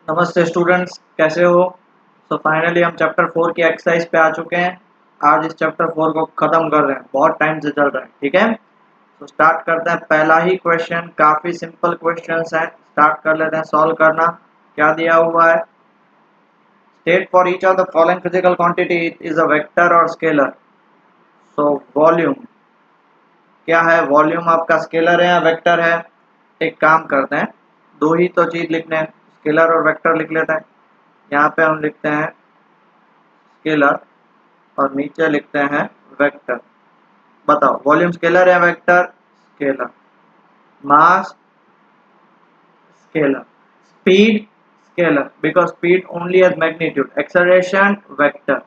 नमस्ते स्टूडेंट्स, कैसे हो। फाइनली हम चैप्टर 4 की एक्सरसाइज पे आ चुके हैं। आज इस चैप्टर 4 को ख़त्म कर रहे हैं, बहुत टाइम से चल रहा है। ठीक है, तो स्टार्ट करते हैं। पहला ही क्वेश्चन काफ़ी सिंपल क्वेश्चंस है, स्टार्ट कर लेते हैं सॉल्व करना। क्या दिया हुआ है? State for each of the following physical quantity is a vector और स्केलर। सो वॉल्यूम क्या है? वॉल्यूम आपका स्केलर है या वेक्टर है? एक काम करते हैं, दो ही तो चीज़ लिखने हैं, स्केलर और वेक्टर लिख लेते हैं। यहाँ पे हम लिखते हैं स्केलर और नीचे लिखते हैं वेक्टर। बताओ, वॉल्यूम स्केलर या vector? Scalar. Mass scalar. Speed scalar, because speed only has magnitude. Acceleration vector.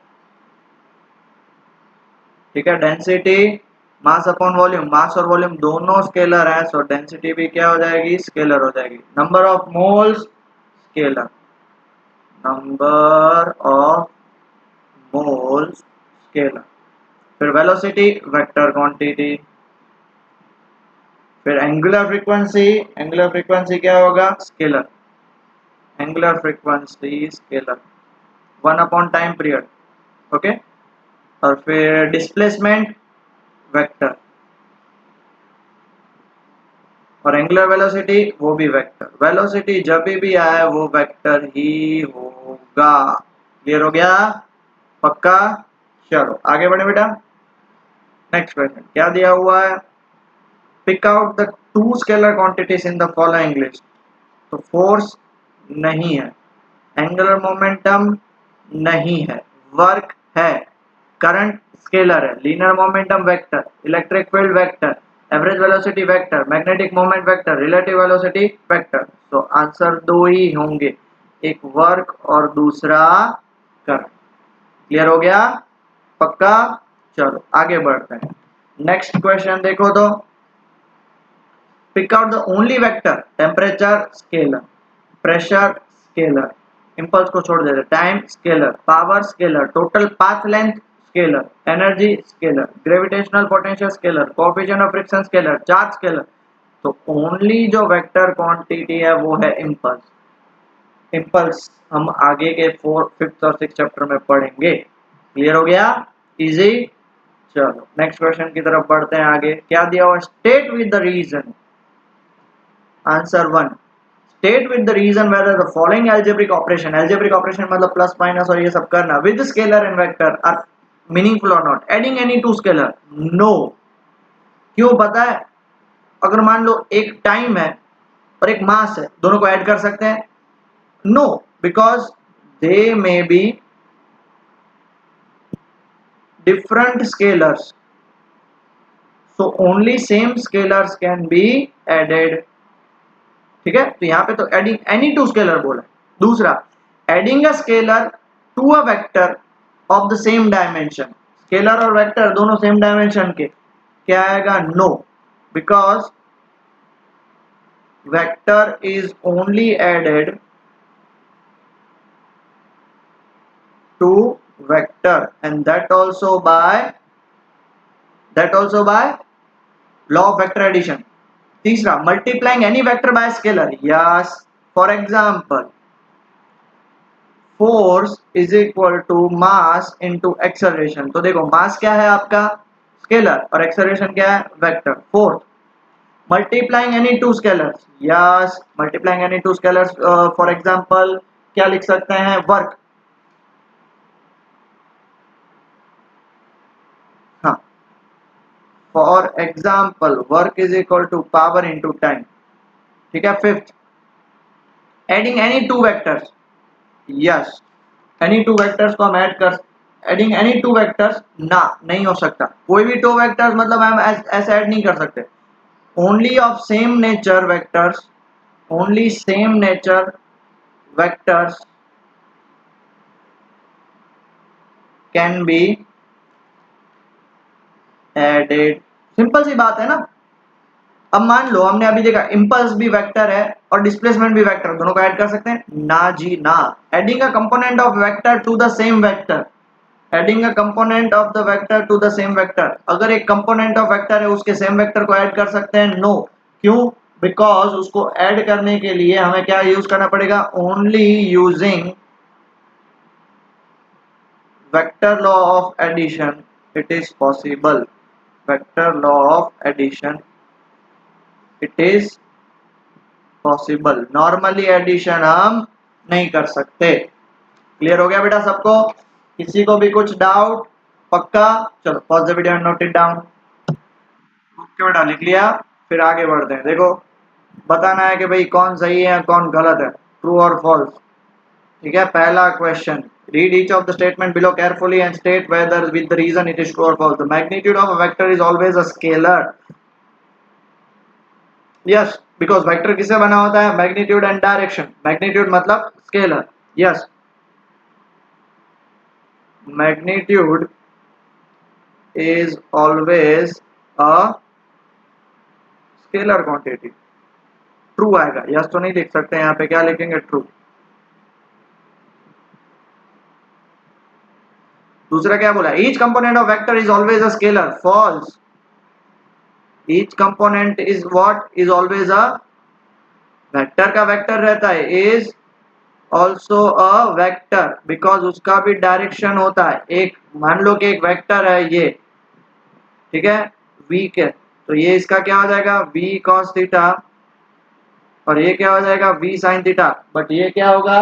ठीक है। Density mass upon volume, mass और वॉल्यूम दोनों स्केलर है, सो डेंसिटी भी क्या हो जाएगी? स्केलर हो जाएगी। Number of moles scalar, number of moles scalar. फिर वेलोसिटी वेक्टर क्वांटिटी। फिर एंगुलर फ्रीक्वेंसी क्या होगा? Scalar. Angular frequency scalar, one upon time period. Okay. और फिर डिस्प्लेसमेंट वेक्टर, और एंगुलर वेलोसिटी वो भी वेक्टर। वेलोसिटी जब भी आए वो वेक्टर ही होगा। क्लियर हो गया? पक्का? चलो आगे बढ़े बेटा। नेक्स्ट क्वेश्चन क्या दिया हुआ है? Pick out the two scalar quantities in the following list. तो फोर्स नहीं है, एंगुलर मोमेंटम नहीं है, वर्क है, करंट स्केलर है, linear momentum vector, electric field vector, average velocity vector, magnetic moment vector, relative velocity vector. तो answer दो ही होंगे, एक वर्क और दूसरा करंट। क्लियर हो गया? पक्का? चलो आगे बढ़ते हैं। नेक्स्ट क्वेश्चन देखो तो, pick out the only vector, temperature scalar, pressure scalar, impulse को छोड़ देते, time scalar, power scalar, total path length scalar, energy scalar, gravitational potential scalar, coefficient of friction scalar, charge scalar। तो only जो vector quantity है वो है impulse. Impulse हम आगे के 4, 5th और 6th चैप्टर में पढ़ेंगे। क्लियर हो गया? इजी। चलो नेक्स्ट क्वेश्चन की तरफ बढ़ते हैं आगे। क्या दिया हुआ? State with the reason. Answer 1, state with the reason whether the following algebraic operation, algebraic operation मतलब प्लस माइनस और ये सब करना, with scalar and vector are meaningful और not. Adding any two scalar, no. क्यों पता है? अगर मान लो एक टाइम है और एक मास है, दोनों को ऐड कर सकते हैं? No, because they may be different scalars, so only same scalars can be added। ठीक है, तो यहां पे तो एडिंग एनी टू स्केलर बोला। दूसरा, adding a scalar to a vector of the same dimension, scalar और वेक्टर दोनों सेम डायमेंशन के, क्या आएगा? No, because vector is only added to vector and that also by law of vector addition. तीसरा, multiplying any vector by scalar, yes. For example, force is equal to mass into acceleration. तो देखो, मास क्या है आपका? Scalar, और acceleration क्या है? Vector. Fourth, multiplying any two scalars, yes. Multiplying any two scalars, for example क्या लिख सकते हैं? वर्क। हाँ, for example work is equal to power into time. ठीक है। Fifth, adding any two vectors, yes. Any two vectors को हम add कर, एडिंग एनी टू वेक्टर्स ना, नहीं हो सकता। कोई भी टू वेक्टर्स मतलब हम ऐसे ऐड नहीं कर सकते। Only of same nature vectors, only same nature vectors can be added. Simple सी बात है ना। अब मान लो हमने अभी देखा इंपल्स भी वेक्टर है और डिस्प्लेसमेंट भी वेक्टर, दोनों को ऐड कर सकते हैं? ना जी ना। Adding a component of vector to the same vector, adding a component of the vector to the same vector, अगर एक कंपोनेंट ऑफ वेक्टर है उसके सेम वेक्टर को ऐड कर सकते हैं? नो। क्यों? बिकॉज उसको ऐड करने के लिए हमें क्या यूज करना पड़ेगा, only using vector law of addition it is possible, vector law of addition it is possible, normally addition हम नहीं कर सकते। क्लियर हो गया बेटा सबको, किसी को भी कुछ डाउट? पक्का? चलो pause the video and note it down. Okay बेटा लिख लिया, फिर आगे बढ़ते हैं। देखो बताना है कि भाई कौन सही है कौन गलत है, ट्रू और फॉल्स। ठीक है, पहला question, read each of the statement below carefully and state whether with the reason it is true और false. The magnitude of a vector is always a scalar. Yes, because vector किससे बना होता है, magnitude and direction. Magnitude मतलब scalar. Yes, magnitude is always a scalar quantity। True आएगा, yes तो नहीं लिख सकते, यहाँ पे क्या लिखेंगे, ट्रू। दूसरा क्या बोला, each component of vector is always a scalar. False, each component is what, is always a, vector का वेक्टर रहता है, is also a vector, because उसका भी डायरेक्शन होता है। एक मान लो कि एक वेक्टर है ये, ठीक है, v के, तो ये इसका क्या हो जाएगा, v cos थीटा, और ये क्या हो जाएगा, v sin थीटा। बट ये क्या होगा,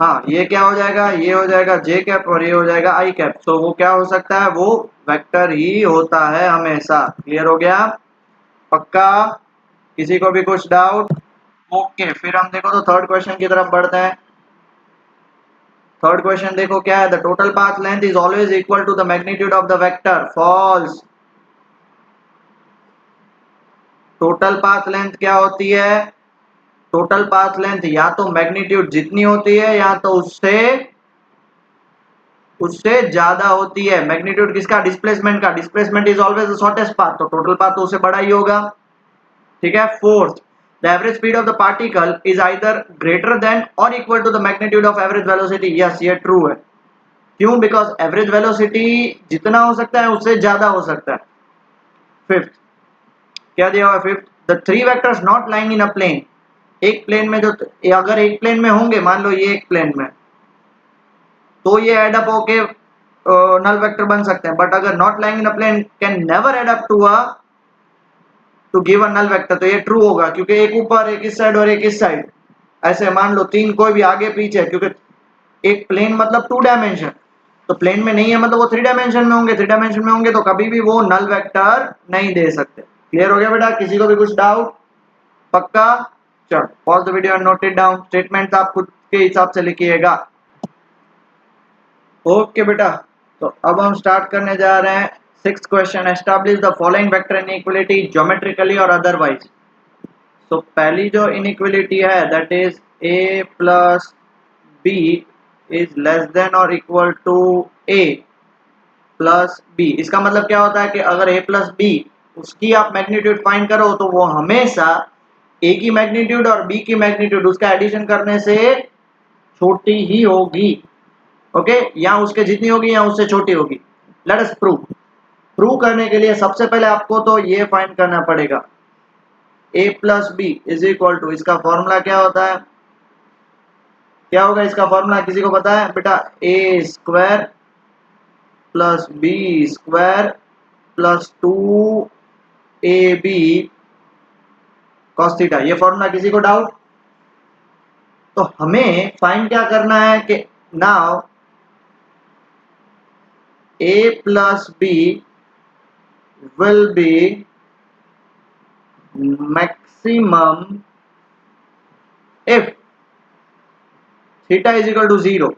हाँ ये क्या हो जाएगा, ये हो जाएगा जे कैप और ये हो जाएगा आई कैप। सो वो क्या हो सकता है, वो वेक्टर ही होता है हमेशा। क्लियर हो गया, पक्का? किसी को भी कुछ डाउट? ओके, फिर हम देखो तो थर्ड क्वेश्चन की तरफ बढ़ते हैं। थर्ड क्वेश्चन देखो क्या है, the total path length is always equal to the magnitude of the vector. False, total path length क्या होती है, टोटल पाथ लेंथ या तो मैग्नीट्यूड जितनी होती है या तो उससे उससे ज्यादा होती है। मैग्नीट्यूड किसका, डिस्प्लेसमेंट का। Displacement is always the shortest path, तो टोटल पाथ तो उससे बड़ा ही होगा। ठीक है, fourth, the average speed of the particle is either greater than और equal to the magnitude of average velocity. Yes, ये ट्रू है। क्यों, बिकॉज एवरेज वेलोसिटी जितना हो सकता है उससे ज्यादा हो सकता है। फिफ्थ, क्या दिया हुआ है fifth, the three vectors not lying in a plane. एक प्लेन में जो, अगर एक प्लेन में होंगे, मान लो ये एक प्लेन में, तो ये एड अप होके नल वेक्टर बन सकते हैं। बट अगर not lying in a plane can never add up to give a null vector, तो ये ट्रू होगा, क्योंकि एक ऊपर एक इस साइड और एक इस साइड, ऐसे मान लो तीन कोई भी आगे पीछे, क्योंकि एक प्लेन मतलब टू डायमेंशन, तो प्लेन में नहीं है मतलब वो थ्री डायमेंशन में होंगे, थ्री डायमेंशन में होंगे तो कभी भी वो नल वेक्टर नहीं दे सकते। क्लियर हो गया बेटा, किसी को भी कुछ डाउट? पक्का? चलो pause the video and note it down. Statement आप खुद के हिसाब से लिखिएगा। ओके बेटा, तो अब हम स्टार्ट करने जा रहे हैं sixth question, establish the following vector inequality geometrically और अदरवाइज। तो पहली जो इनइक्वालिटी है that is a plus B is less than और equal to a plus B. इसका मतलब क्या होता है कि अगर a प्लस बी उसकी आप मैग्नीट्यूड फाइंड करो तो वो हमेशा a की मैग्नीट्यूड और b की मैग्नीट्यूड उसका एडिशन करने से छोटी ही होगी। ओके, या उसके जितनी होगी या उससे छोटी होगी। Let us prove. प्रूव करने के लिए सबसे पहले आपको तो ये फाइंड करना पड़ेगा, a plus B is equal to, इसका फॉर्मूला क्या होता है, क्या होगा इसका फॉर्मूला, किसी को पता है बेटा? A square plus B square plus two A B cos theta. ये फॉर्मूला किसी को डाउट? तो हमें फाइंड क्या करना है कि now a plus b will be maximum if theta is equal to 0।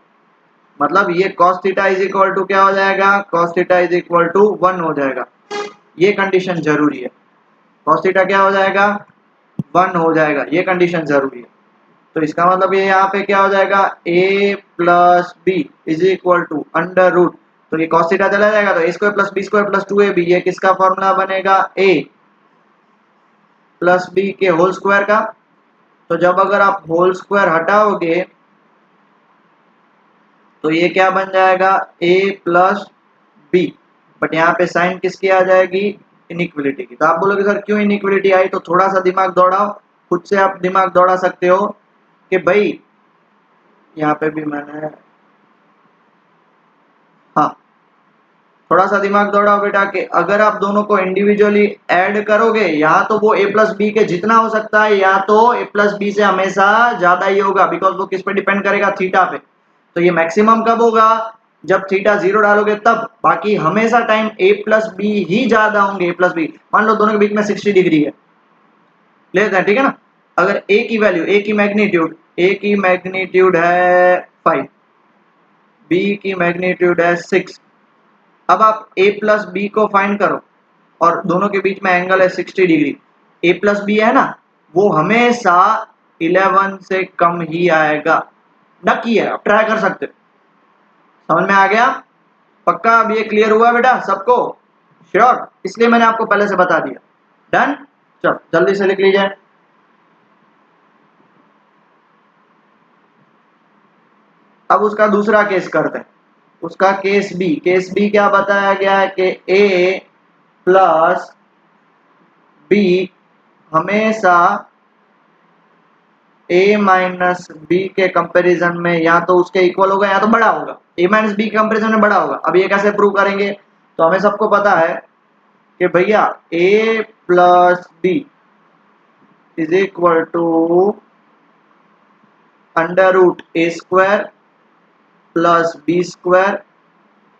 मतलब ये cos theta is equal to क्या हो जाएगा, cos theta is equal to 1 हो जाएगा। ये कंडीशन जरूरी है, cos थीटा क्या हो जाएगा, 1 हो जाएगा, ये कंडीशन जरूरी है। तो इसका मतलब ये यहाँ पे क्या हो जाएगा, a plus B is equal to under root, तो ये cos थीटा चला जाएगा, तो a square plus B square plus 2ab, ये किसका फॉर्मूला बनेगा, a प्लस बी के होल स्क्वायर का। तो जब अगर आप होल स्क्वायर हटाओगे तो ये क्या बन जाएगा, a प्लस बी, बट यहाँ पे साइन किसकी आ जाएगी, इनइक्वलिटी की। तो आप बोलोगे सर क्यों इनइक्वलिटी आई, तो थोड़ा सा दिमाग दौड़ाओ, खुद से आप दिमाग दौड़ा सकते हो कि भाई यहाँ पे भी मैंने, हाँ थोड़ा सा दिमाग दौड़ाओ बेटा कि अगर आप दोनों को इंडिविजुअली ऐड करोगे या तो वो a प्लस बी के जितना हो सकता है, या तो a प्लस बी से हमेशा ज्यादा ही होगा, बिकॉज वो किस पे डिपेंड करेगा, थीटा पे। तो ये मैक्सिमम कब होगा, जब थीटा 0 डालोगे तब, बाकी हमेशा टाइम a प्लस बी ही ज्यादा होंगे। a प्लस बी मान लो दोनों के बीच में 60 डिग्री है, लेते हैं ठीक है ना। अगर a की वैल्यू, a की मैग्नीट्यूड है 5, b की मैग्नीट्यूड है 6। अब आप a प्लस बी को फाइंड करो और दोनों के बीच में एंगल है 60 डिग्री। a प्लस बी है ना, वो हमेशा 11 से कम ही आएगा। नक्की है, आप ट्राई कर सकते हो। समझ में आ गया? पक्का? अब ये क्लियर हुआ बेटा सबको? श्योर, इसलिए मैंने आपको पहले से बता दिया। डन? चलो जल्दी से लिख लीजिए। अब उसका दूसरा केस करते हैं, उसका केस बी क्या बताया गया है कि a प्लस बी हमेशा a माइनस बी के कंपैरिजन में या तो उसके इक्वल होगा या तो बड़ा होगा। a माइनस बी के कंपैरिजन में बड़ा होगा। अब ये कैसे प्रूव करेंगे, तो हमें सबको पता है कि भैया a plus B is equal to under root A square plus B square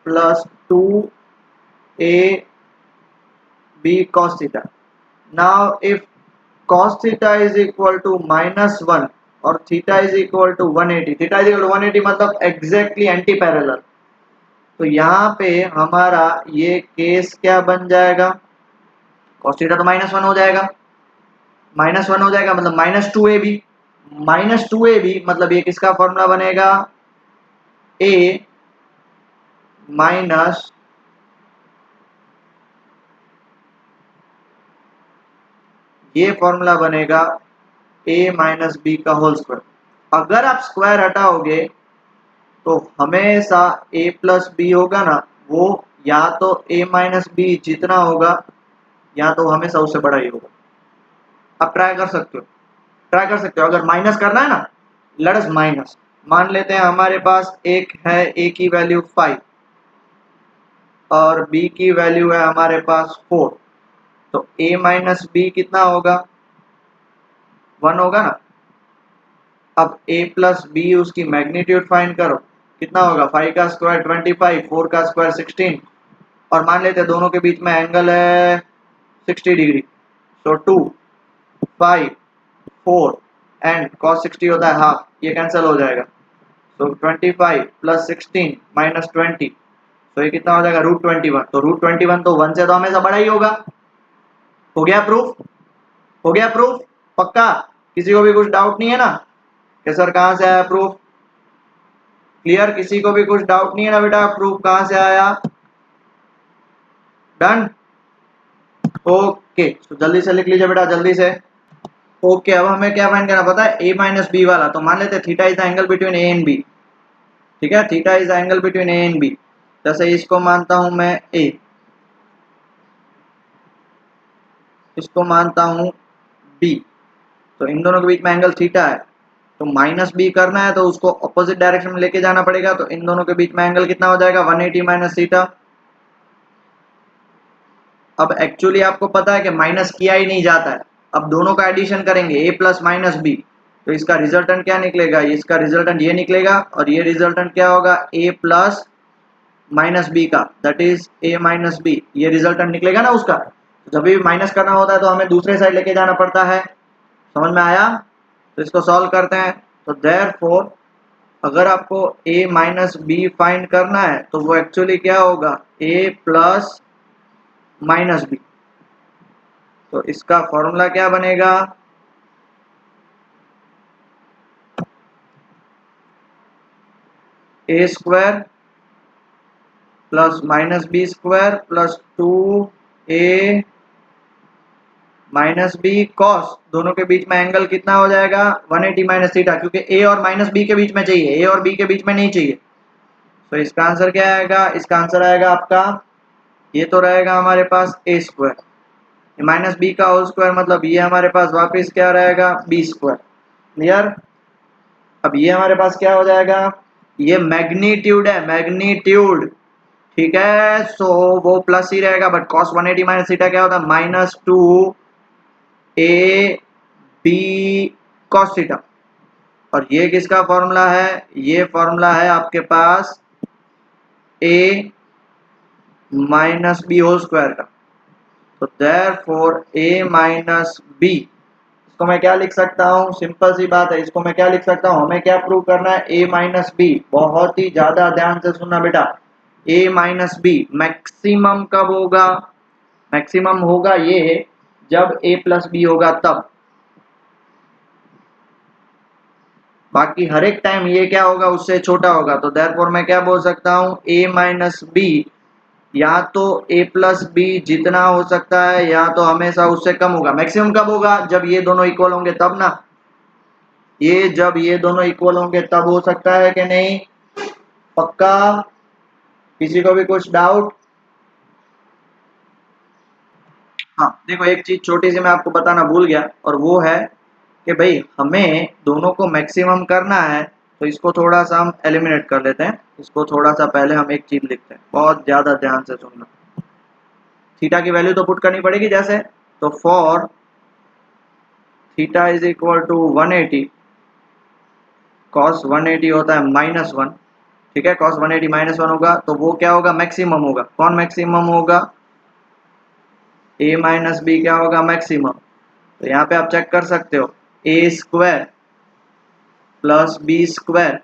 plus 2ab cos theta. Now if cos theta is equal to -1 और theta is equal to 180, theta is equal to 180 मतलब exactly anti parallel. तो यहाँ पे हमारा ये case क्या बन जाएगा, cos theta तो -1 हो जाएगा, -1 हो जाएगा मतलब -2ab, -2ab मतलब ये किसका फॉर्मूला बनेगा, a माइनस ये फॉर्मूला बनेगा a माइनस बी का होल स्क्वायर। अगर आप स्क्वायर हटाओगे तो हमेशा a प्लस बी होगा ना, वो या तो a माइनस बी जितना होगा या तो हमेशा उससे बड़ा ही होगा। आप ट्राई कर सकते हो, ट्राई कर सकते हो। अगर माइनस करना है ना, लेट अस माइनस, मान लेते हैं हमारे पास एक है a की वैल्यू 5 और b की वैल्यू है हमारे पास 4, तो a माइनस बी कितना होगा, 1 होगा ना। अब a प्लस बी उसकी मैग्नीट्यूड फाइंड करो, कितना होगा, 5 का स्क्वायर 25, 4 का स्क्वायर 16, और मान लेते हैं दोनों के बीच में एंगल है 60 डिग्री। तो 2 5 4 एंड cos 60 होता है हाफ, ये कैंसिल हो जाएगा। तो 25 प्लस 16 माइनस 20, तो ये कितना हो जाएगा, √21। तो √21 तो 1 से तो हमेशा बड़ा ही होगा। हो गया प्रूफ? हो गया प्रूफ? पक्का? किसी को भी कुछ डाउट नहीं है ना कि सर कहाँ से आया प्रूफ? क्लियर? किसी को भी कुछ डाउट नहीं है ना बेटा, प्रूफ कहाँ से आया? डन? ओके, तो जल्दी से लिख लीजिए बेटा, जल्दी से। ओके, अब हमें क्या फाइंड करना पता है, a माइनस बी वाला। तो मान लेते हैं theta is the angle between a and b, ठीक है, theta is the angle between a and b। जैसे इसको मानता हूं मैं a, इसको मानता हूं b, तो इन दोनों के बीच में एंगल थीटा है, तो माइनस बी करना है तो उसको अपोजिट डायरेक्शन में लेके जाना पड़ेगा। तो इन दोनों के बीच में एंगल कितना हो जाएगा, 180 माइनस थीटा। अब एक्चुअली आपको पता है कि माइनस किया ही नहीं जाता है, अब दोनों का एडिशन करेंगे a प्लस माइनस बी, तो इसका रिजल्टेंट क्या निकलेगा, इसका रिजल्टेंट ये निकलेगा, और ये रिजल्टेंट क्या होगा, a प्लस माइनस बी का, that is a minus B, ये रिजल्टेंट निकलेगा ना उसका। तो जब भी माइनस करना होता है तो हमें दूसरे साइड लेके जाना पड़ता है। समझ में आया? तो इसको सॉल्व करते हैं। तो देयरफॉर अगर आपको a माइनस बी फाइंड करना है तो वो एक्चुअली क्या होगा, a प्लस माइनस बी। तो इसका फॉर्मूला क्या बनेगा, a square plus minus B square plus 2a minus B cos, दोनों के बीच में एंगल कितना हो जाएगा, 180 माइनस थीटा, क्योंकि a और माइनस बी के बीच में चाहिए, a और b के बीच में नहीं चाहिए। तो इसका आंसर क्या आएगा, इसका आंसर आएगा आपका, ये तो रहेगा हमारे पास a स्क्वायर माइनस बी का होल स्क्वायर मतलब ये हमारे पास वापस क्या रहेगा, बी स्क्वायर। क्लियर। अब ये हमारे पास क्या हो जाएगा, ये मैग्नीट्यूड है, मैग्नीट्यूड। ठीक है, सो वो प्लस ही रहेगा, बट कॉस 180 माइनस थीटा क्या होता है, -2 ए बी कॉस थीटा। और ये किसका फॉर्मूला है, ये फॉर्मूला है आपके पास ए माइनस बी होल स्क्वायर का। तो देयरफॉर ए माइनस बी, इसको मैं क्या लिख सकता हूँ, सिंपल सी बात है, इसको मैं क्या लिख सकता हूँ, हमें क्या प्रूव करना है, ए माइनस बी। बहुत ही ज्यादा ध्यान से सुनना बेटा, ए माइनस बी मैक्सिमम कब होगा, मैक्सिमम होगा ये जब ए प्लस बी होगा तब। बाकी हर एक टाइम ये क्या होगा, उससे छोटा होगा। तो देयरफॉर मैं क्या बोल सकता हूँ, ए माइनस बी या तो ए प्लस बी जितना हो सकता है, या तो हमेशा उससे कम होगा। मैक्सिमम कब होगा, जब ये दोनों इक्वल होंगे तब ना, ये जब ये दोनों इक्वल होंगे तब हो सकता है कि नहीं, पक्का। किसी को भी कुछ डाउट? हाँ देखो, एक चीज छोटी सी मैं आपको बताना भूल गया, और वो है कि भाई हमें दोनों को मैक्सिमम करना है, तो इसको थोड़ा सा हम एलिमिनेट कर लेते हैं। इसको थोड़ा सा पहले हम एक चीज लिखते हैं, बहुत ज्यादा ध्यान से सुनना। थीटा की वैल्यू तो पुट करनी पड़ेगी जैसे, तो for theta is equal to 180 cos 180 होता है -1। ठीक है, कॉस 180 -1 होगा, तो वो क्या होगा, मैक्सिमम होगा। कौन मैक्सिमम होगा, ए माइनस बी क्या होगा, मैक्सिमम। तो यहाँ पे आप चेक कर सकते हो, A square plus B square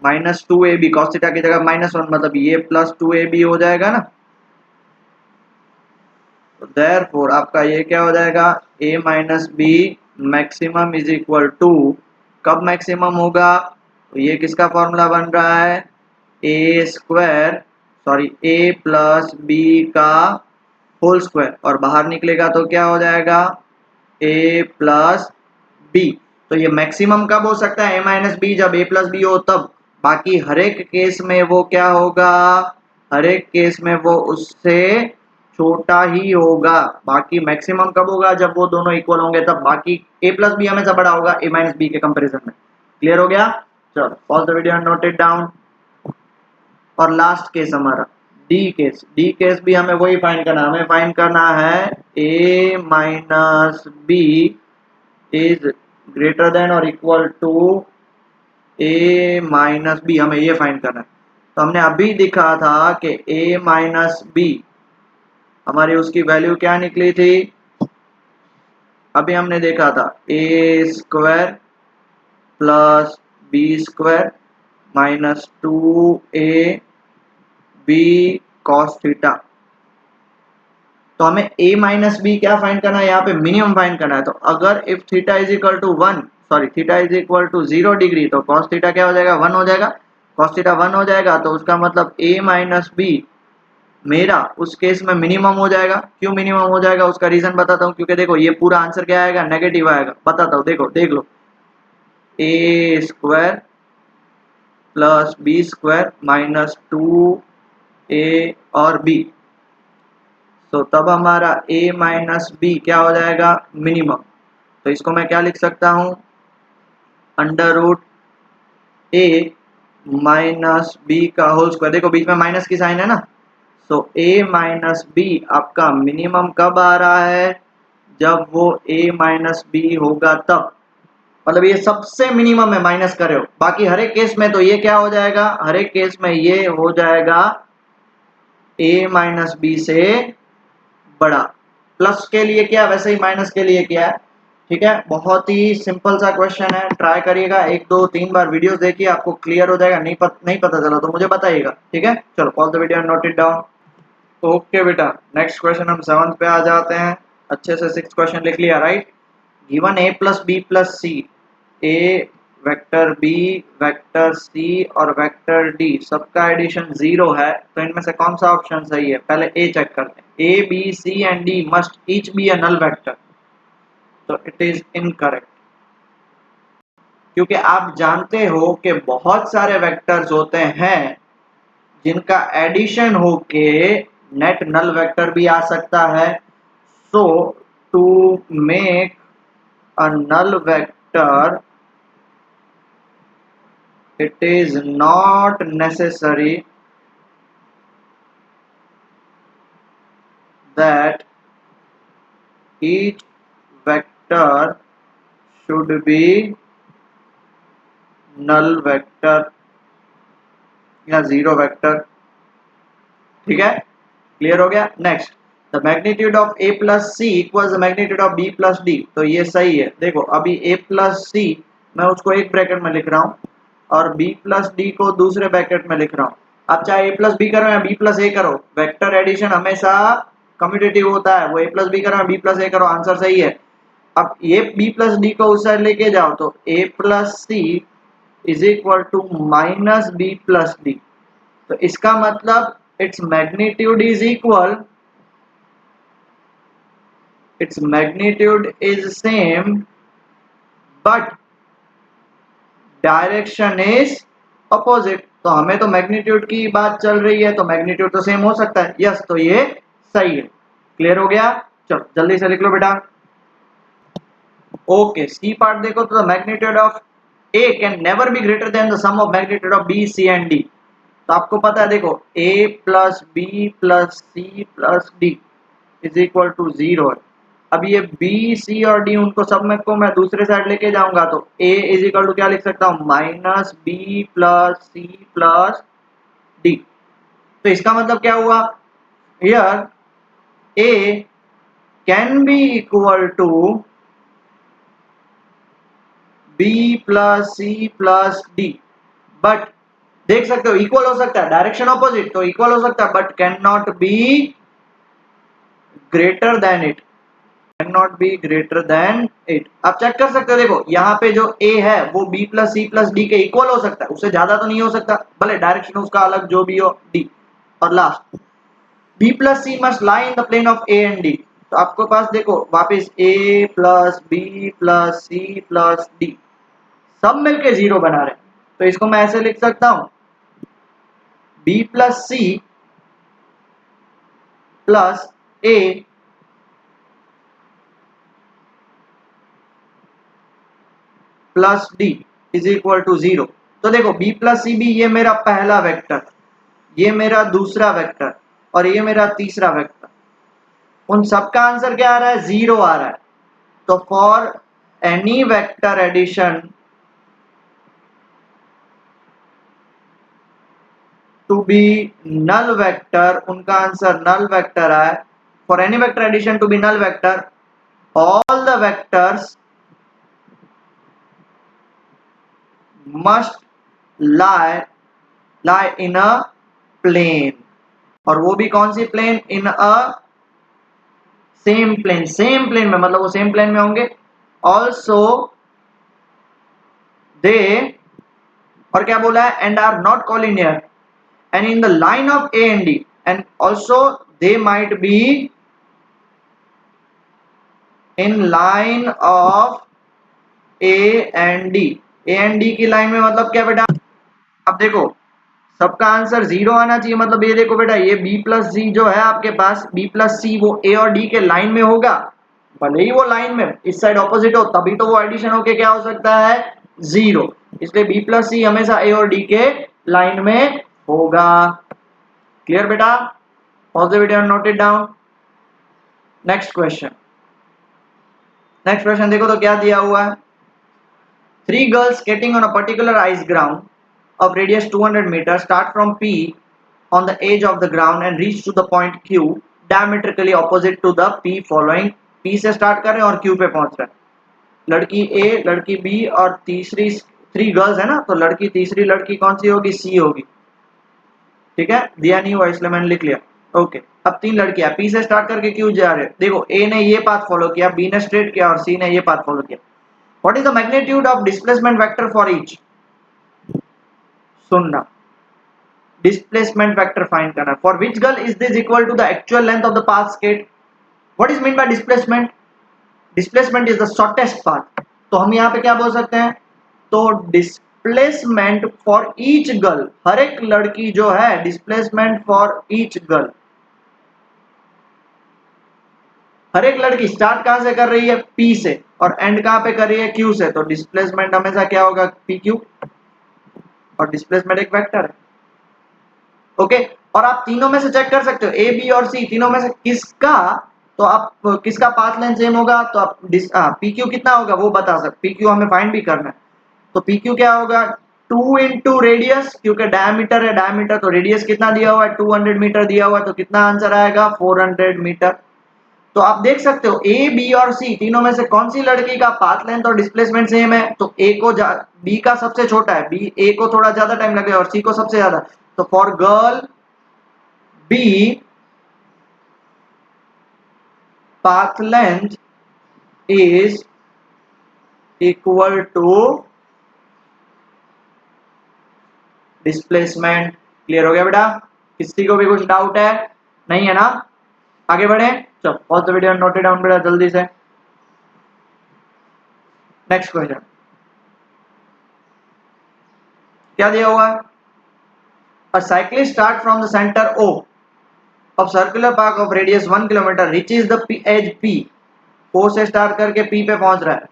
-2ab, cos theta की जगह -1, मतलब ये +2ab हो जाएगा ना। तो देयरफॉर आपका ये क्या हो जाएगा, a minus B maximum is equal to, कब मैक्सिमम होगा, तो ये किसका फॉर्मूला बन रहा है, A square sorry A plus B का होल स्क्वायर, और बाहर निकलेगा तो क्या हो जाएगा, ए प्लस बी। तो ये मैक्सिमम कब हो सकता है, ए माइनस बी, जब ए प्लस बी हो तब। बाकी हर एक केस में वो क्या होगा, हर एक केस में वो उससे छोटा ही होगा। बाकी मैक्सिमम कब होगा, जब वो दोनों इक्वल होंगे तब। बाकी ए प्लस बी हमेशा बड़ा होगा ए माइनस बी के कंपैरिजन में। क्लियर हो गया। चलो pause the video and note it down. और लास्ट केस हमारा डी केस, डी केस भी हमें वही फाइंड करना है, हमें फाइंड करना है A minus B is greater than और equal to A minus B, हमें ये फाइंड करना है। तो हमने अभी दिखा था कि ए माइनस बी हमारी उसकी वैल्यू क्या निकली थी, अभी हमने देखा था A square plus B square -2ab cos theta. तो हमें a माइनस बी क्या फाइंड करना है, यहाँ पे मिनिमम फाइंड करना है। तो अगर if theta is equal to 1 sorry theta is equal to 0 degree, तो cos थीटा क्या हो जाएगा, 1 हो जाएगा। cos थीटा 1 हो जाएगा, तो उसका मतलब a माइनस बी मेरा उस केस में मिनिमम हो जाएगा। क्यों मिनिमम हो जाएगा, उसका रीजन बताता हूँ। क्योंकि देखो ये पूरा आंसर क्या आएगा, नेगेटिव आएगा। बताता हूँ, देखो देख लो, A square plus B square -2a और b, तो तब हमारा a माइनस बी क्या हो जाएगा, मिनिमम। तो इसको मैं क्या लिख सकता हूँ, √a माइनस बी का होल स्क्वायर। देखो बीच में माइनस की साइन है ना, तो a माइनस बी आपका मिनिमम कब आ रहा है, जब वो a माइनस बी होगा तब। मतलब ये सबसे मिनिमम है, माइनस करे हो। बाकी हर एक केस में तो ये क्या हो जाएगा, हर एक केस में ये हो जाएगा a माइनस बी से बड़ा। प्लस के लिए क्या, वैसे ही माइनस के लिए क्या है। ठीक है, बहुत ही सिंपल सा क्वेश्चन है, ट्राई करिएगा, 1 2 3 बार वीडियोस देखिए, आपको क्लियर हो जाएगा। नहीं पता चला तो मुझे बताइएगा। ठीक है, चलो pause the video and note it down. Okay बेटा, नेक्स्ट क्वेश्चन हम 7th पे आ जाते हैं। अच्छे से 6th क्वेश्चन लिख लिया, right. Given a plus B plus C, A vector B vector C और वेक्टर डी सबका एडिशन 0 है, तो इनमें से कौन सा ऑप्शन सही है। पहले ए चेक करते हैं, A B C and D must each be a null vector, तो इट इज इनकरेक्ट। क्योंकि आप जानते हो कि बहुत सारे वेक्टर्स होते हैं जिनका एडिशन होके नेट नल वेक्टर भी आ सकता है। so to make a null vector it is not necessary that each vector should be null vector या जीरो वेक्टर। ठीक है, क्लियर हो गया। Next, the magnitude of a plus C equals the magnitude of b plus D. तो ये सही है। देखो अभी a प्लस सी मैं उसको एक ब्रैकेट में लिख रहा हूँ और b प्लस डी को दूसरे ब्रैकेट में लिख रहा हूँ। अब चाहे a प्लस बी करो या b प्लस ए करो, वेक्टर एडिशन हमेशा कम्यूटेटिव होता है। वो a प्लस बी करो या b प्लस ए करो, आंसर सही है। अब ये b प्लस डी को उस साइड लेके जाओ तो a plus C is equal to minus b plus D. तो इसका मतलब its magnitude is equal, its magnitude is same but direction is opposite। तो हमें तो मैग्नीट्यूड की बात चल रही है तो मैग्नीट्यूड तो सेम हो सकता है। यस, तो ये सही है। क्लियर हो गया। चलो जल्दी से लिख लो बेटा। ओके, सी पार्ट देखो तो the magnitude of A can never be greater than the sum of magnitude of B C and D. तो आपको पता है, देखो a plus B plus C plus D is equal to 0 है। अब ये b c और d उनको सब में को मैं दूसरे साइड लेके जाऊंगा तो a इज इक्वल टू क्या लिख सकता हूँ, minus B plus C plus D. तो इसका मतलब क्या हुआ, here a can be equal to b plus C plus D, but देख सकते हो इक्वल हो सकता है, डायरेक्शन ऑपोजिट तो इक्वल हो सकता है but can not be greater then it, can not be greater then it. आप चेक कर सकते हो, देखो यहाँ पे जो a है वो b plus C plus D के इक्वल हो सकता है, उससे ज्यादा तो नहीं हो सकता, भले डायरेक्शन उसका अलग जो भी हो d। और last, b plus C must lie in the plane of a and d। तो आपके पास देखो वापस a plus B plus C plus D सब मिलके 0 बना रहे हैं। तो इसको मैं ऐसे लिख सकता हूं, b plus C plus a plus D is equal to 0। तो देखो b प्लस सी बी ये मेरा पहला वेक्टर, ये मेरा दूसरा वेक्टर और ये मेरा तीसरा वेक्टर, उन सबका आंसर क्या आ रहा है, 0 आ रहा है। तो for any vector addition to be null vector, उनका आंसर नल वेक्टर है। For any vector addition to be null vector, all the vectors must lie in a plane। और वो भी कौन सी plane, in a same plane. Same plane में मतलब वो सेम प्लेन में होंगे। ऑल्सो दे, और क्या बोला है, and are not collinear and in the line of A and D, and also they might be in line of A and D. A and D की लाइन में मतलब क्या बेटा, अब देखो सबका आंसर 0 आना चाहिए। मतलब ये देखो बेटा, ये b प्लस सी जो है आपके पास, b प्लस सी वो a और d के लाइन में होगा, भले ही वो लाइन में इस साइड ऑपोजिट हो तभी तो वो एडिशन होके क्या हो सकता है, 0। इसलिए b प्लस सी हमेशा a और d के लाइन में होगा। क्लियर बेटा, pause the video and note it down. Next question, next question देखो तो क्या दिया हुआ है। 3 girls skating on a particular ice ground of radius 200 meters start from P on the edge of the ground and reach to the point Q diametrically opposite to the P following। P से start कर रहे हैं और Q पे पहुंच रहे हैं। लड़की A, लड़की B और तीसरी 3 गर्ल्स है ना, तो लड़की तीसरी लड़की कौन सी होगी, C होगी। ठीक है, दिया नहीं हुआ इसलिए मैंने लिख लिया। ओके, अब 3 लड़कियां P से स्टार्ट करके Q जा रहे हैं। देखो A ने ये पाथ फॉलो किया, B ने स्ट्रेट किया और C ने ये पाथ फॉलो किया। What is the magnitude of displacement vector for each? सुनना, displacement vector find करना। For which girl is this equal to the actual length of the path skate? What is meant by displacement? Displacement is the shortest path। तो हम यहाँ पे क्या बोल सकते हैं, तो displacement for each girl, हर एक लड़की जो है, displacement for each girl, हर एक लड़की स्टार्ट कहां से कर रही है, P से, और एंड कहां पे कर रही है, Q से, तो डिस्प्लेसमेंट हमेशा क्या होगा, PQ, और डिस्प्लेसमेंट एक वेक्टर है। ओके, और आप तीनों में से चेक कर सकते हो, A, B और C तीनों में से किसका, तो आप किसका पाथ लेंथ सेम होगा, तो आप PQ कितना होगा वो बता सकते, PQ हमें फाइंड भी करना है, तो PQ क्या होगा, 2 इंटू रेडियस, क्योंकि डायमीटर है, डायमीटर तो रेडियस कितना दिया हुआ है, 200 मीटर दिया हुआ है, तो कितना आंसर आएगा, 400 मीटर। तो आप देख सकते हो A, B और C तीनों में से कौन सी लड़की का पाथ लेंथ और डिस्प्लेसमेंट सेम है, तो A को B का सबसे छोटा है, B A को थोड़ा ज्यादा टाइम लगेगा और C को सबसे ज्यादा, तो for girl B path length is equal to displacement. Clear हो गया बेटा, किसी को भी कुछ डाउट है, नहीं है ना, आगे बढ़े, चलो pause the video, note it down बेटा जल्दी से। नेक्स्ट क्वेश्चन क्या दिया हुआ है, अ cyclist start from the centre O of circular path of radius 1 kilometre reaches the edge P, O से स्टार्ट करके P पे पहुंच रहा है,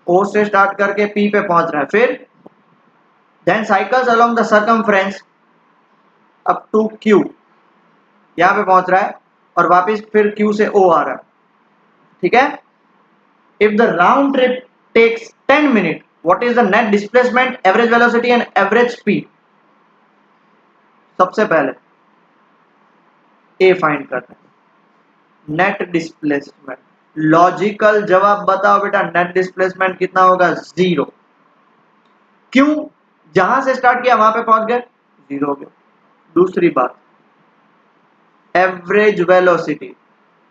O से स्टार्ट करके P पे पहुंच रहा है, फिर then cycles along the circumference up to Q, यहां पे पहुंच रहा है और वापस फिर Q से O आ रहा है, ठीक है। if the round trip takes 10 minutes, what is the net displacement, average velocity and average speed? सबसे पहले A फाइंड करते हैं, नेट डिस्प्लेसमेंट, लॉजिकल जवाब बताओ बेटा, नेट डिस्प्लेसमेंट कितना होगा, 0। क्यों, जहां से स्टार्ट किया वहां पे पहुंच गए, 0 हो गया। दूसरी बात, एवरेज वेलोसिटी,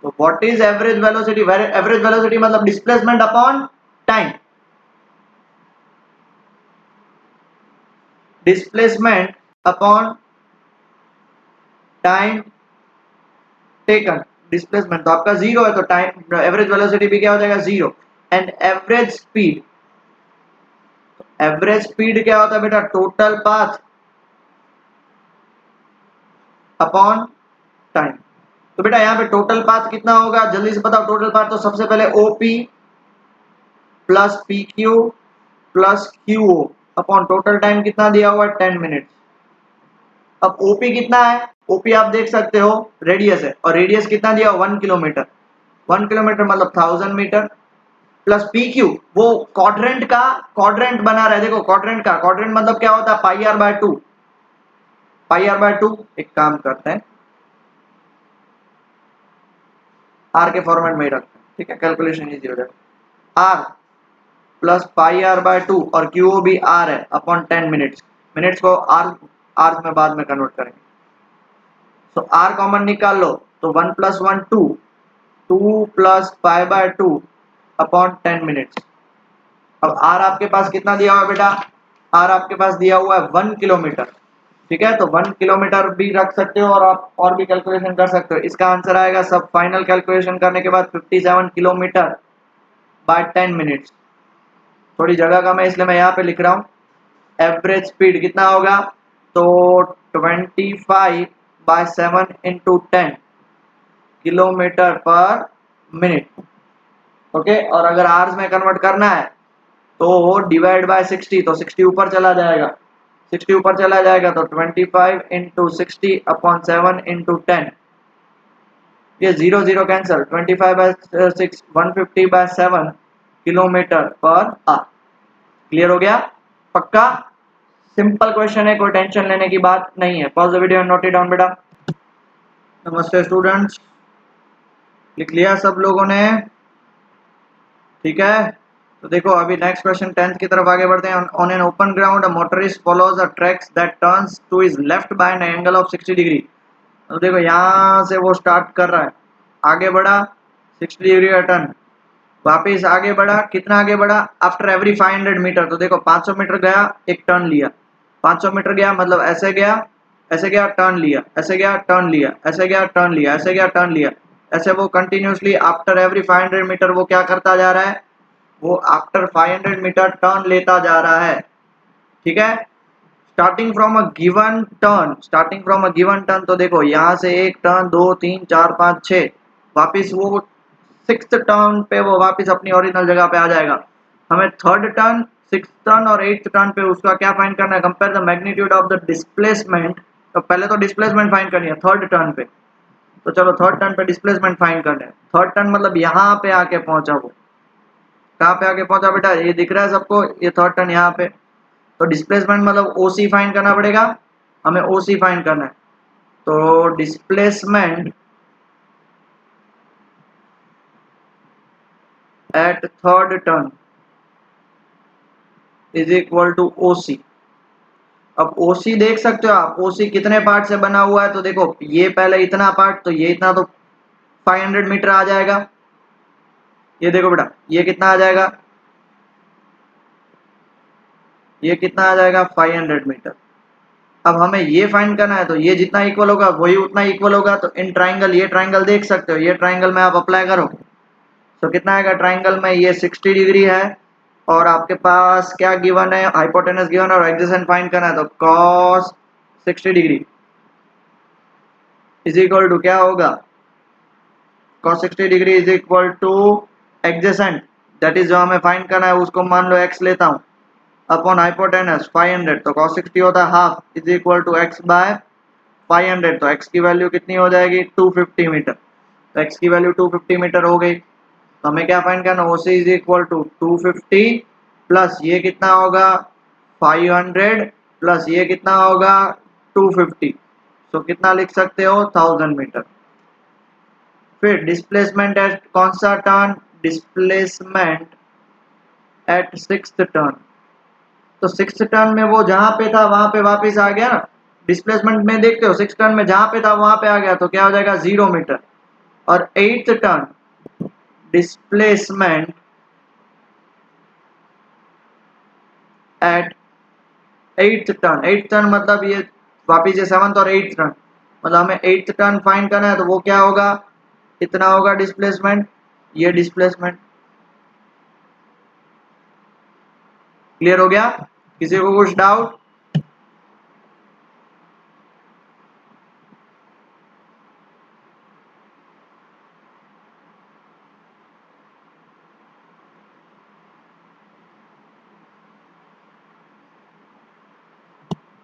तो what is average velocity, average velocity मतलब displacement upon time, displacement upon time taken, displacement तो आपका 0 है, तो टाइम एवरेज वेलोसिटी भी क्या हो जाएगा, 0। And average speed, average speed क्या होता है बेटा, टोटल पाथ अपॉन टाइम। तो बेटा यहाँ पे टोटल पाथ कितना होगा, जल्दी से बताओ टोटल पाथ, तो सबसे पहले OP plus PQ plus QO upon total time कितना दिया हुआ है, 10 मिनट। अब OP कितना है, OP आप देख सकते हो रेडियस है, और रेडियस कितना दिया, 1 किलोमीटर, 1 किलोमीटर मतलब 1000 मीटर, प्लस PQ वो क्वाड्रेंट का, क्वाड्रेंट बना रहा है, देखो क्वाड्रेंट का, क्वाड्रेंट मतलब क्या होता है, pi R by 2, pi R by 2। एक काम करते हैं, आर के फॉर्मेट में ही रखते हैं, ठीक है, कैलकुलेशन इजी हो जाएगा। R plus pi R by 2 और क्यूओ भी आर है अपॉन 10 मिनट्स, मिनट्स को आर, आर में बाद में कन्वर्ट करेंगे, तो आर कॉमन निकाल लो, तो 1 plus 1 2, 2 plus pi by 2 upon 10 minutes. अब आर आपके पास कितना दिया हुआ है बेटा, आर आपके पास दिया हुआ है 1 किलोमीटर, ठीक है, तो 1 किलोमीटर भी रख सकते हो और आप और भी कैलकुलेशन कर सकते हो, इसका आंसर आएगा सब फाइनल कैलकुलेशन करने के बाद 57 किलोमीटर बाय 10 मिनट्स। थोड़ी जगह कम है इसलिए मैं यहाँ पे लिख रहा हूँ, एवरेज स्पीड कितना होगा, तो 25 by 7 into 10 kilometre per minute, okay. और अगर आवर्स में कन्वर्ट करना है तो डिवाइड बाय 60, तो 60 ऊपर चला जाएगा, 60 ऊपर चला जाएगा, तो 25 इंटू 60 अपॉन 7 इंटू 10, ये 0 0 cancel, 25 by 6 150 by 7 kilometre per hour. Clear हो गया, पक्का, सिंपल क्वेश्चन है, कोई टेंशन लेने की बात नहीं है। Pause the video and note it down बेटा। नमस्ते स्टूडेंट्स, लिख लिया सब लोगों ने, ठीक है। तो देखो अभी नेक्स्ट क्वेश्चन 10th की तरफ आगे बढ़ते हैं। On an open ground a motorist follows a tracks that turns to his left by an angle of 60 degree. तो देखो यहाँ से वो स्टार्ट कर रहा है, आगे बढ़ा 60 डिग्री का टर्न, वापिस आगे बढ़ा, कितना आगे बढ़ा, आफ्टर एवरी 500 मीटर, तो देखो 500 मीटर गया, एक टर्न लिया, 500 मीटर गया मतलब ऐसे गया, ऐसे गया टर्न लिया, ऐसे गया टर्न लिया, ऐसे गया टर्न लिया, ऐसे गया टर्न लिया, ऐसे वो कंटिन्यूसली आफ्टर एवरी 500 मीटर वो क्या करता जा रहा है, वो आफ्टर 500 मीटर टर्न लेता जा रहा है, ठीक है। Starting from a given turn, starting from a given turn, तो देखो यहाँ से एक टर्न 2 3 4 5 6, वापस वो 6th टर्न पे वो वापस अपनी ओरिजिनल जगह पे आ जाएगा। हमें 3rd टर्न, 6th टर्न और 8th टर्न पे उसका क्या फाइंड करना है, compare the magnitude of the displacement. तो पहले तो डिस्प्लेसमेंट फाइंड करनी है 3rd टर्न पे, तो चलो 3rd टर्न पे डिस्प्लेसमेंट फाइंड करना है। 3rd टर्न मतलब यहाँ पे आके पहुंचा, वो कहाँ पे आके पहुंचा बेटा, ये दिख रहा है सबको, ये 3rd टर्न यहाँ पे। तो डिस्प्लेसमेंट मतलब ओसी फाइंड करना पड़ेगा, हमें ओसी फाइंड करना है। तो displacement at 3rd turn is equal to OC. अब ओसी देख सकते हो आप, ओसी कितने पार्ट से बना हुआ है, तो देखो ये पहले इतना पार्ट, तो ये इतना, तो 500 मीटर आ जाएगा। ये देखो बेटा, ये कितना आ जाएगा, ये कितना आ जाएगा 500 मीटर। अब हमें ये फाइंड करना है, तो ये जितना इक्वल होगा वही उतना इक्वल होगा। तो इन ट्राइंगल, ये ट्राइंगल देख सकते हो, ये ट्राइंगल में आप अप्लाई करो तो कितना आएगा, ट्राइंगल में ये 60 डिग्री है और आपके पास क्या गिवन है, हाइपोटेनस गिवन और एडजेसेंट फाइंड करना है। तो cos 60 degree is equal to क्या होगा, cos 60 degree is equal to adjacent, that is जो हमें फाइंड करना है उसको मान लो x लेता हूँ, अपॉन हाइपोटेनस 500, तो cos 60 होता है half is equal to x by 500। तो x की वैल्यू कितनी हो जाएगी 250 मीटर। तो x की वैल्यू 250 मीटर हो गई। तो हमें क्या फाइंड करना, OC is equal to 250 plus ये कितना होगा 500 प्लस ये कितना होगा 250। तो कितना लिख सकते हो 1000 मीटर। फिर डिस्प्लेसमेंट एट कौन सा turn, displacement eight 6th turn. तो 6th टर्न में वो जहां पे था वहां पे वापस आ गया ना, डिस्प्लेसमेंट में देखते हो 6th टर्न में जहां पे था वहां पे आ गया, तो क्या हो जाएगा 0 मीटर। और 8th turn displacement eight 8th turn, 8th turn मतलब ये वापिस ये 7th और 8th टर्न, मतलब हमें 8th टर्न फाइंड करना है। तो वो क्या होगा, कितना होगा डिस्प्लेसमेंट, ये डिस्प्लेसमेंट। क्लियर हो गया, किसी को कुछ डाउट?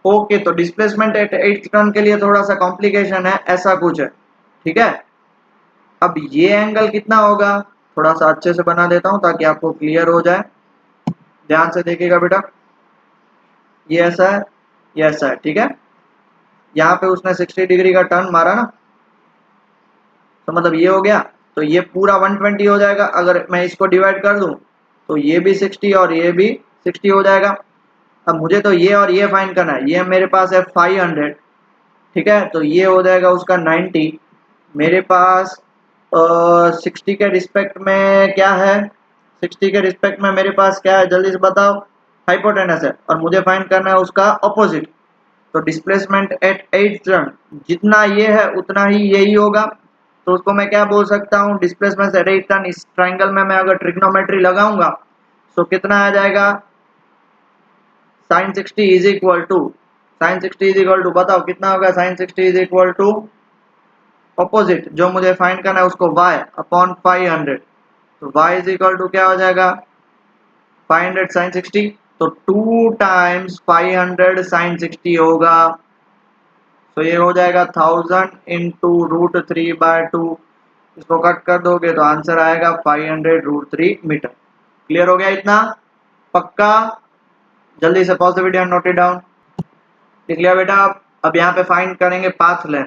ओके, तो डिस्प्लेसमेंट एट 8th टर्न के लिए थोड़ा सा कॉम्प्लिकेशन है, ऐसा कुछ है, ठीक है। अब ये एंगल कितना होगा, थोड़ा सा अच्छे से बना देता हूं ताकि आपको क्लियर हो जाए। ध्यान से देखिएगा बेटा, ये ऐसा है, ये ऐसा है, ठीक है। यहाँ पे उसने 60 डिग्री का टर्न मारा ना, तो मतलब ये हो गया, तो ये पूरा 120 हो जाएगा। अगर मैं इसको डिवाइड कर दूं तो ये भी 60 और ये भी 60 हो जाएगा। अब मुझे तो ये और ये फाइंड करना है, ये मेरे पास है 500, ठीक है, तो ये हो जाएगा उसका 90। मेरे पास 60 के रिस्पेक्ट में क्या है, 60 के रिस्पेक्ट में मेरे पास क्या है, जल्दी से बताओ, हाइपोटेनस है, और मुझे फाइंड करना है उसका ऑपोजिट। तो डिस्प्लेसमेंट एट 8th टर्न जितना ये है उतना ही यही होगा। तो उसको मैं क्या बोल सकता हूँ, डिस्प्लेसमेंट एट 8th टर्न, इस ट्राइंगल में मैं अगर ट्रिग्नोमेट्री लगाऊंगा तो कितना आ जाएगा, sin 60 is equal to, sin 60 is equal to बताओ कितना होगा, sin 60 is equal to opposite जो मुझे फाइंड करना है उसको y अपॉन 500। तो y इज इक्वल टू क्या हो जाएगा 500 sin 60, तो 2 टाइम्स 500 sin 60 होगा। तो ये हो जाएगा 1000 इंटू √3/2। इसको कट कर दोगे तो आंसर आएगा 500√3 मीटर। क्लियर हो गया इतना, पक्का? जल्दी से pause the video and note it down. लिख लिया बेटा? अब यहाँ पे फाइंड करेंगे पाथ लेंथ।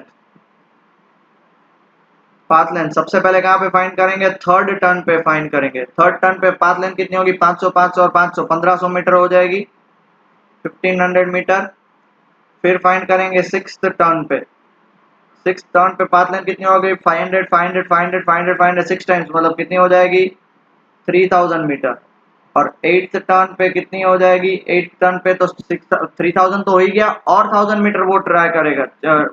पाथ लेंथ सबसे पहले कहाँ पे फाइंड करेंगे, 3rd टर्न पे फाइंड करेंगे। 3rd टर्न पे पाथ लेंथ कितनी होगी, 500 500 और 500 1500 मीटर हो जाएगी, 1500 मीटर। फिर फाइंड करेंगे 6th टर्न पे, 6th टर्न पे पाथ लेंथ कितनी हो गई, 500 500 500 500 500 6 टाइम्स, मतलब कितनी हो जाएगी 3000 मीटर। और 8th टर्न पे कितनी हो जाएगी, 8th टर्न पे तो 3000 तो हो ही गया, और 1000 मीटर वो ट्राई करेगा,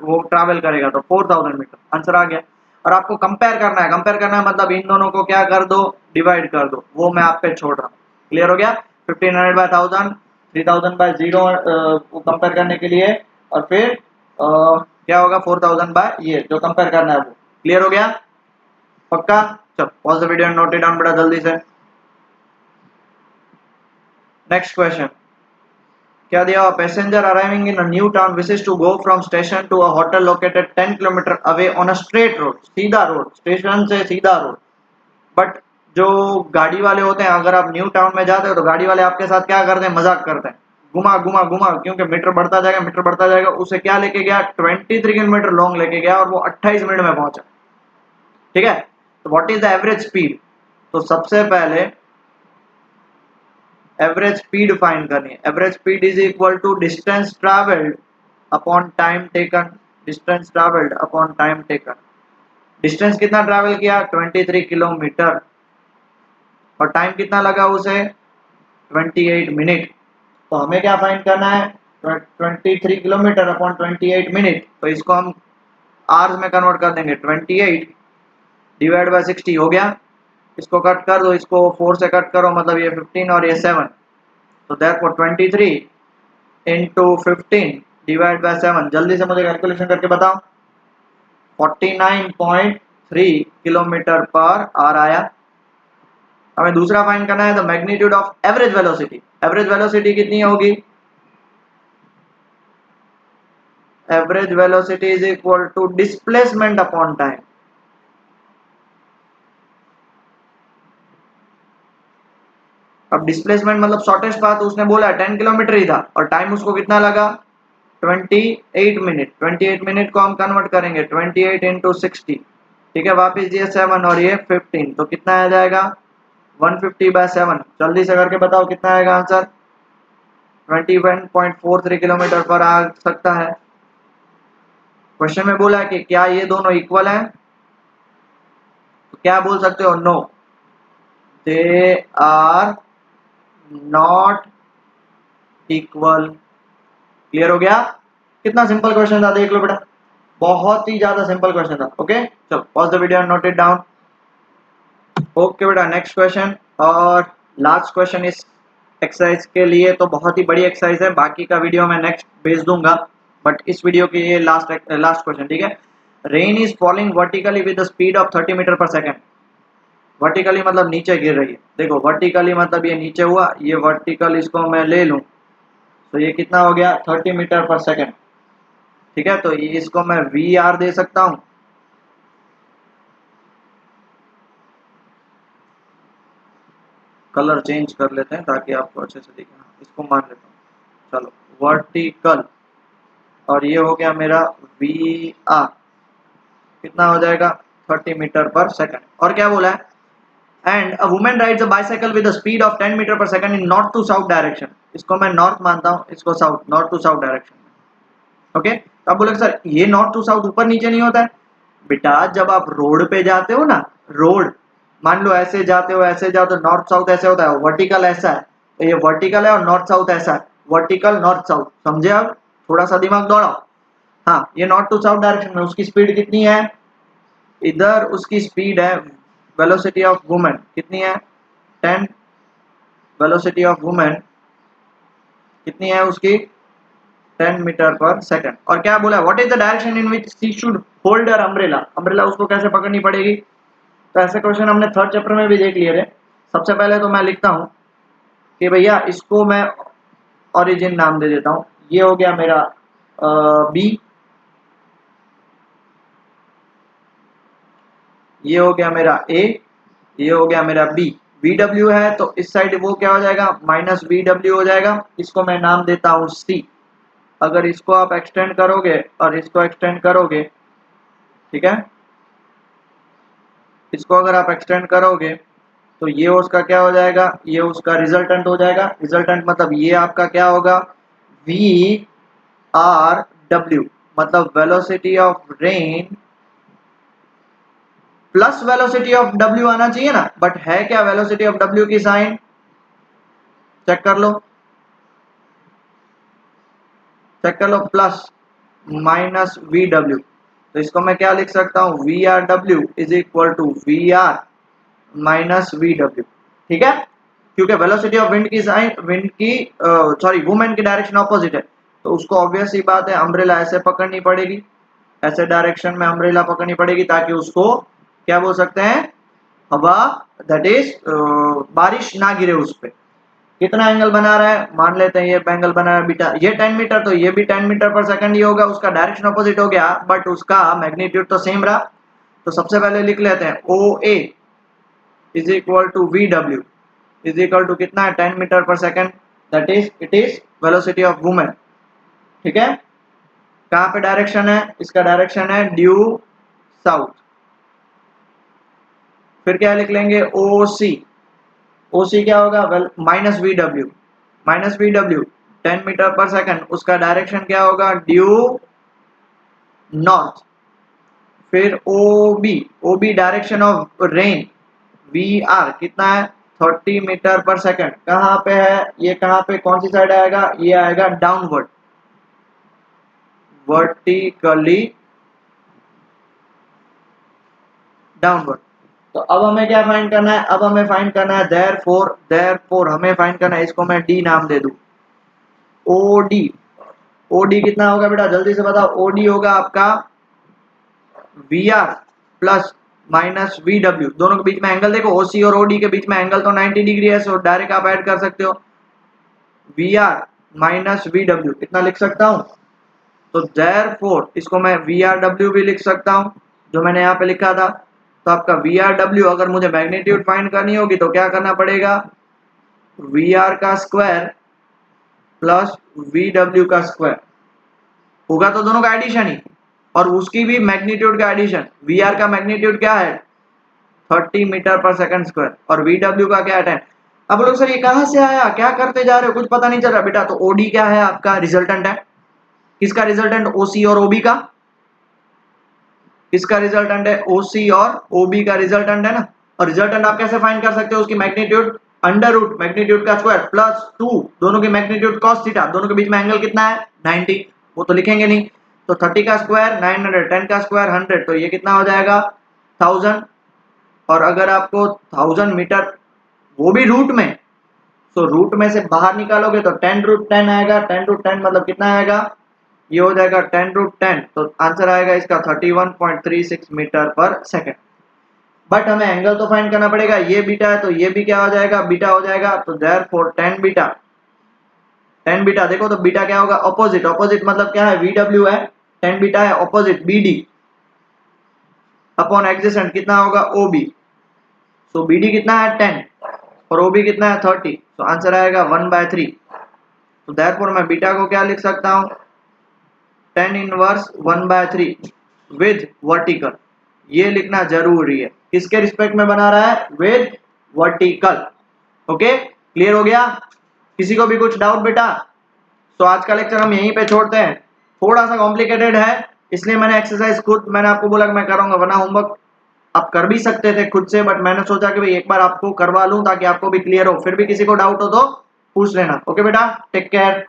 वो ट्रैवल करेगा, तो 4000 मीटर आंसर आ गया। और आपको कंपेयर करना है, कंपेयर करना है मतलब इन दोनों को क्या कर दो, डिवाइड कर दो, वो मैं आप पे छोड़ रहा हूँ। क्लियर हो गया, 1500 बाय 1000, 3000 बाय 0 वो कंपेयर करने के लिए, और फिर क्या होगा 4000 बाय ये जो कंपेयर करना है वो। क्लियर हो गया, पक्का? चल pause the video and note it down बेटा जल्दी से। नेक्स्ट क्वेश्चन क्या दिया हुआ? Passenger arriving in a new town wishes to go from station to a hotel located 10 kilometre away on a straight road, सीधा रोड, स्टेशन से सीधा road. But जो गाड़ी वाले होते हैं, अगर आप न्यू टाउन में जाते हो तो गाड़ी वाले आपके साथ क्या करते हैं? मजाक करते हैं, घुमा घुमा घुमा, क्योंकि मीटर बढ़ता जाएगा, मीटर बढ़ता जाएगा। उसे क्या लेके गया? 23 किलोमीटर लॉन्ग लेके गया और वो 28 मिनट में पहुंचा। ठीक है, तो what is the average speed? तो सबसे पहले एवरेज स्पीड फाइंड करनी है। Average speed is equal to distance travelled upon time taken. Distance travelled upon time taken. Distance कितना ट्रैवल किया? 23 किलोमीटर। और टाइम कितना लगा उसे? 28 मिनट। तो हमें क्या फाइंड करना है? 23 किलोमीटर अपॉन 28 मिनट। तो इसको हम आवर्स में कन्वर्ट कर देंगे। 28 डिवाइड बाय 60 हो गया। इसको कट कर दो, इसको 4 से कट करो, मतलब ये 15 और ये 7। तो देयरफॉर 23 इंटू 15 डिवाइड बाय 7। जल्दी से मुझे कैलकुलेशन करके बताओ। 49.3 किलोमीटर पर आवर आया। हमें दूसरा फाइंड करना है the magnitude of average velocity. Average velocity कितनी होगी? Average velocity is equal to displacement upon time. अब डिस्प्लेसमेंट मतलब शॉर्टेस्ट पाथ, उसने बोला 10 किलोमीटर ही था और टाइम उसको कितना लगा? 28 मिनट। 28 मिनट को हम कन्वर्ट करेंगे 28 इंटू 60। ठीक है, वापिस ये 7 और ये 15, तो कितना आ जाएगा? 150/7। जल्दी से करके बताओ कितना आएगा आंसर? 21.43 किलोमीटर पर आ सकता है। क्वेश्चन में बोला है कि क्या ये दोनों इक्वल हैं? तो क्या बोल सकते हो? No, they are not equal. Clear हो गया? कितना सिंपल क्वेश्चन था, देख लो बेटा, बहुत ही ज्यादा सिंपल क्वेश्चन था। ओके, चलो pause the video and note it down. Okay बेटा, नेक्स्ट क्वेश्चन और लास्ट क्वेश्चन इस एक्सरसाइज के लिए। तो बहुत ही बड़ी एक्सरसाइज है, बाकी का वीडियो मैं नेक्स्ट भेज दूंगा, बट इस वीडियो के लिए लास्ट क्वेश्चन। ठीक है, rain is falling vertically with the speed of 30 metre per second. Vertically मतलब नीचे गिर रही है। देखो वर्टिकली मतलब ये नीचे हुआ, ये वर्टिकल इसको मैं ले लूं तो ये कितना हो गया? 30 मीटर पर सेकेंड। ठीक है, तो इसको मैं वी आर दे सकता हूं। कलर चेंज कर लेते हैं ताकि आपको अच्छे से दिखे। इसको मान लेता हूँ, चलो वर्टिकल, और ये हो गया मेरा वी आर। कितना हो जाएगा? 30 मीटर पर सेकेंड। और क्या बोला है? And a women rides a bicycle with the speed of 10 metre per second in north to south direction. इसको मैं नॉर्थ मानता हूँ, इसको south, north to south direction में। ओके, तो आप बोले सर ये नॉर्थ टू साउथ ऊपर नीचे नहीं होता है? बेटा जब आप रोड पे जाते हो ना, रोड मान लो ऐसे जाते हो, ऐसे जाते हो, नॉर्थ साउथ ऐसे होता है, वर्टिकल ऐसा है, तो ये वर्टिकल है और नॉर्थ साउथ ऐसा है, वर्टिकल नॉर्थ साउथ। समझे? आप थोड़ा सा दिमाग दौड़ाओ। हाँ, ये नॉर्थ टू साउथ डायरेक्शन में, उसकी स्पीड कितनी है? इधर उसकी स्पीड है, वेलोसिटी ऑफ वुमेन कितनी है? 10। वेलोसिटी ऑफ वुमेन कितनी है उसकी? 10 मीटर पर सेकंड। और क्या बोला? What is the direction in which she should hold her umbrella. Umbrella उसको कैसे पकड़नी पड़ेगी? तो ऐसे क्वेश्चन हमने थर्ड चैप्टर में भी देख लिए थे। सबसे पहले तो मैं लिखता हूँ कि भैया इसको मैं ओरिजिन नाम दे देता हूँ। ये हो गया मेरा बी, ये हो गया मेरा ए, ये हो गया मेरा बी। वी डब्ल्यू है तो इस साइड वो क्या हो जाएगा? माइनस वी डब्ल्यू हो जाएगा। इसको मैं नाम देता हूँ सी। अगर इसको आप एक्सटेंड करोगे और इसको एक्सटेंड करोगे, ठीक है, इसको अगर आप एक्सटेंड करोगे तो ये उसका क्या हो जाएगा? ये उसका रिजल्टेंट हो जाएगा। रिजल्टेंट मतलब ये आपका क्या होगा? वी आर डब्ल्यू, मतलब velocity of rain plus velocity of W आना चाहिए ना, बट है क्या वेलोसिटी ऑफ डब्ल्यू की साइन? चेक कर लो, चेक कर लो, प्लस माइनस वी डब्ल्यू। तो इसको मैं क्या लिख सकता हूं? V R W is equal to V R minus V W. ठीक है, क्योंकि वेलोसिटी ऑफ विंड की साइन, विंड की सॉरी वुमेन की डायरेक्शन ऑपोजिट है, तो उसको ऑब्वियस सी बात है अम्ब्रेला ऐसे पकड़नी पड़ेगी, ऐसे डायरेक्शन में अम्ब्रेला पकड़नी पड़ेगी ताकि उसको क्या बोल सकते हैं, हवा, दैट इज बारिश ना गिरे उस पे। कितना एंगल बना रहा है, मान लेते हैं ये एंगल बना रहा है बीटा, ये 10 मीटर, तो ये भी 10 मीटर पर सेकंड ही होगा, उसका डायरेक्शन अपोजिट हो गया बट उसका मैग्नीट्यूड तो सेम रहा। तो सबसे पहले लिख लेते हैं O A is equal to V W is equal to कितना है 10 मीटर पर second, that is it is velocity of women. ठीक है, कहाँ पे डायरेक्शन है, इसका डायरेक्शन है ड्यू साउथ। फिर क्या लिख लेंगे ओ सी, ओ सी क्या होगा, well minus V W 10 metre पर सेकंड, उसका डायरेक्शन क्या होगा ड्यू नॉर्थ। फिर O B direction of rain, V R कितना है 30 मीटर पर सेकंड, कहाँ पे है ये, कहाँ पे कौन सी साइड आएगा, ये आएगा डाउनवर्ड, वर्टिकली डाउनवर्ड। तो अब हमें क्या फाइंड करना है, अब हमें फाइंड करना है देयरफॉर हमें फाइंड करना है, इसको मैं डी नाम दे दूं, ओडी। ओडी कितना होगा बेटा जल्दी से बताओ, ओडी होगा आपका V R plus minus V W, दोनों के बीच में एंगल देखो, ओसी और ओडी के बीच में एंगल तो 90 डिग्री है, सो डायरेक्ट आप ऐड कर सकते हो, V R minus V W कितना लिख सकता हूं, तो देयरफॉर इसको मैं वी आर डब्ल्यू भी लिख सकता हूं जो मैंने यहाँ पे लिखा था। तो आपका वी आर डब्ल्यू, अगर मुझे मैग्नीट्यूड फाइंड करनी होगी तो क्या करना पड़ेगा, वी आर का स्क्वायर प्लस वी डब्ल्यू का स्क्वायर होगा, तो दोनों का एडिशन ही, और उसकी भी मैग्नीट्यूड का एडिशन। वी आर का मैग्नीट्यूड क्या है 30 मीटर पर सेकंड स्क्वायर, और वी डब्ल्यू का क्या है 10। अब लोग सर ये कहां से आया, क्या करते जा रहे हो, कुछ पता नहीं चल रहा बेटा। तो ओडी क्या है आपका रिजल्टेंट है, किसका रिजल्टेंट, ओसी और ओबी का, किसका रिजल्टेंट है, ओसी और ओबी का रिजल्टेंट है ना। और रिजल्टेंट आप कैसे फाइंड कर सकते हो, उसकी मैग्नीट्यूड अंडर रूट मैग्नीट्यूड का स्क्वायर प्लस 2, दोनों की मैग्नीट्यूड cos थीटा, दोनों के बीच में एंगल कितना है 90, वो तो लिखेंगे नहीं, तो 30 का स्क्वायर 900, 10 का स्क्वायर 100, तो ये कितना हो जाएगा 1000। और अगर आपको 1000 मीटर वो भी रूट में, तो रूट में से बाहर निकालोगे तो 10 रूट 10 आएगा, 10 रूट 10 मतलब कितना आएगा, ये हो जाएगा 10 रूट 10, तो आंसर आएगा इसका 31.36 मीटर पर सेकंड। बट हमें एंगल तो फाइंड करना पड़ेगा, ये बीटा है तो ये भी क्या हो जाएगा बीटा हो जाएगा, तो देयरफॉर 10 बीटा, 10 बीटा देखो तो बीटा क्या होगा ऑपोजिट, ऑपोजिट मतलब क्या है वी डब्ल्यू है, 10 बीटा है opposite B D upon adjacent कितना होगा O B, so B D कितना है 10 और ओ बी कितना है 30, तो आंसर आएगा 1/3। तो देयरफॉर मैं बीटा को क्या लिख सकता हूँ 10 इनवर्स 1/3 विद वर्टिकल, ये लिखना जरूरी है, किसके रिस्पेक्ट में बना रहा है विद वर्टिकल। ओके क्लियर हो गया, किसी को भी कुछ डाउट बेटा। तो आज का लेक्चर हम यहीं पे छोड़ते हैं, थोड़ा सा कॉम्प्लिकेटेड है इसलिए मैंने एक्सरसाइज खुद मैंने आपको बोला कि मैं करूंगा, वरना होमवर्क आप कर भी सकते थे खुद से, बट मैंने सोचा कि भाई एक बार आपको करवा लूं ताकि आपको भी क्लियर हो, फिर भी किसी को डाउट हो तो पूछ लेना। ओके बेटा टेक केयर।